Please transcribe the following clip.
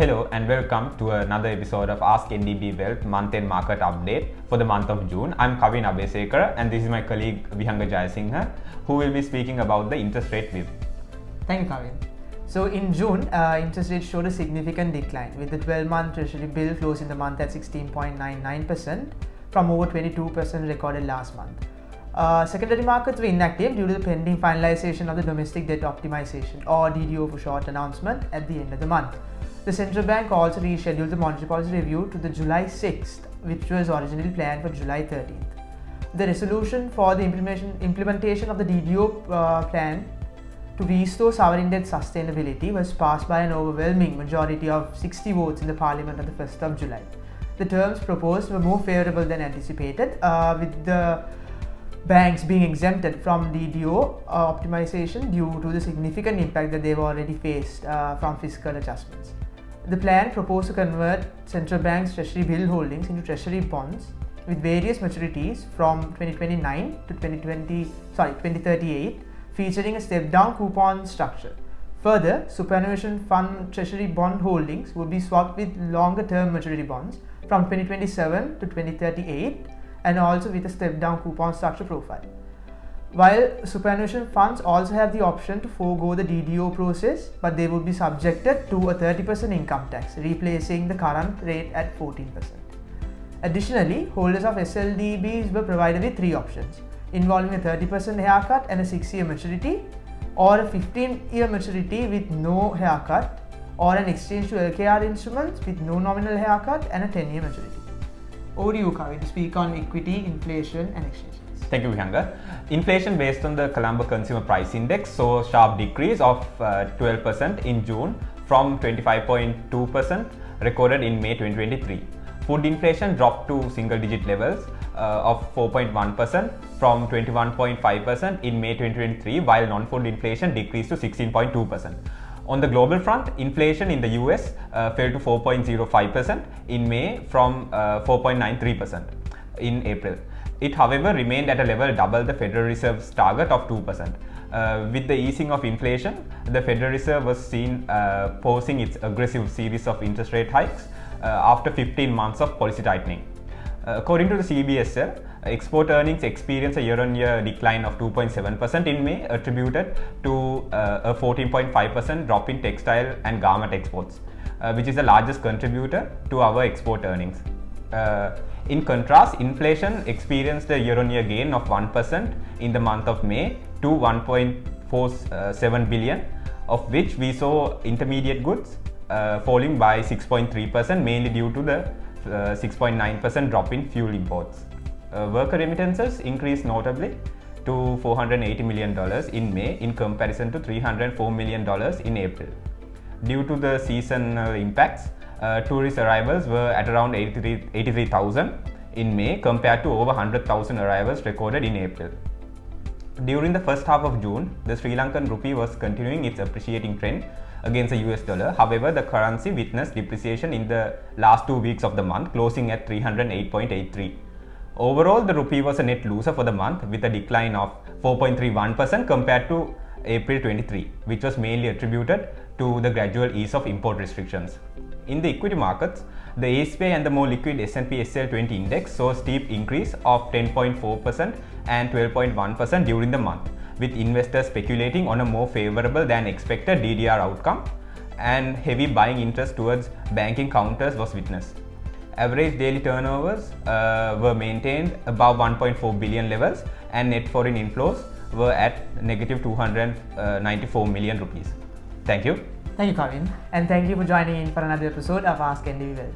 Hello and welcome to another episode of Ask NDB Wealth month-end market update for the month of June. I'm Kavin Abesekara and this is my colleague Vihanga Jayasinghe who will be speaking about the interest rate view. Thank you, Kavin. So in June, interest rates showed a significant decline with the 12-month Treasury bill closing the month at 16.99% from over 22% recorded last month. Secondary markets were inactive due to the pending finalization of the domestic debt optimization or DDO for short announcement at the end of the month. The central bank also rescheduled the monetary policy review to the July 6th, which was originally planned for July 13th. The resolution for the implementation of the DDO plan to restore sovereign debt sustainability was passed by an overwhelming majority of 60 votes in the Parliament on the 1st of July. The terms proposed were more favorable than anticipated, with the banks being exempted from DDO optimization due to the significant impact that they've already faced from fiscal adjustments. The plan proposed to convert central bank's treasury bill holdings into treasury bonds with various maturities from 2029 to 2038, featuring a step-down coupon structure. Further, superannuation fund treasury bond holdings would be swapped with longer-term maturity bonds from 2027 to 2038 and also with a step-down coupon structure profile. While superannuation funds also have the option to forego the DDO process, but they would be subjected to a 30% income tax, replacing the current rate at 14%. Additionally, holders of SLDBs were provided with three options, involving a 30% haircut and a 6-year maturity, or a 15-year maturity with no haircut, or an exchange to LKR instruments with no nominal haircut and a 10-year maturity. Over to you, Kavin, to speak on equity, inflation and exchange rates. Thank you, Vihanga. Inflation based on the Colombo Consumer Price Index saw a sharp decrease of 12% in June from 25.2% recorded in May 2023. Food inflation dropped to single-digit levels of 4.1% from 21.5% in May 2023, while non-food inflation decreased to 16.2%. On the global front, inflation in the US fell to 4.05% in May from 4.93% in April. It, however, remained at a level double the Federal Reserve's target of 2%. With the easing of inflation, the Federal Reserve was seen pausing its aggressive series of interest rate hikes after 15 months of policy tightening. According to the CBSL, export earnings experienced a year-on-year decline of 2.7% in May, attributed to a 14.5% drop in textile and garment exports, which is the largest contributor to our export earnings. In contrast, inflation experienced a year-on-year gain of 1% in the month of May to 1.47 billion, of which we saw intermediate goods falling by 6.3%, mainly due to the 6.9% drop in fuel imports. Worker remittances increased notably to $480 million in May in comparison to $304 million in April. Due to the seasonal impacts, tourist arrivals were at around 83,000 in May compared to over 100,000 arrivals recorded in April. During the first half of June, the Sri Lankan rupee was continuing its appreciating trend against the US dollar. However, the currency witnessed depreciation in the last 2 weeks of the month, closing at 308.83. Overall, the rupee was a net loser for the month with a decline of 4.31% compared to April 23, which was mainly attributed to the gradual ease of import restrictions. In the equity markets, the ASPI and the more liquid S&P SL20 index saw a steep increase of 10.4% and 12.1% during the month, with investors speculating on a more favorable than expected DDR outcome, and heavy buying interest towards banking counters was witnessed. Average daily turnovers were maintained above 1.4 billion levels, and net foreign inflows were at negative 294 million rupees. Thank you. Thank you, Kavin, and thank you for joining in for another episode of Ask NDB Wealth.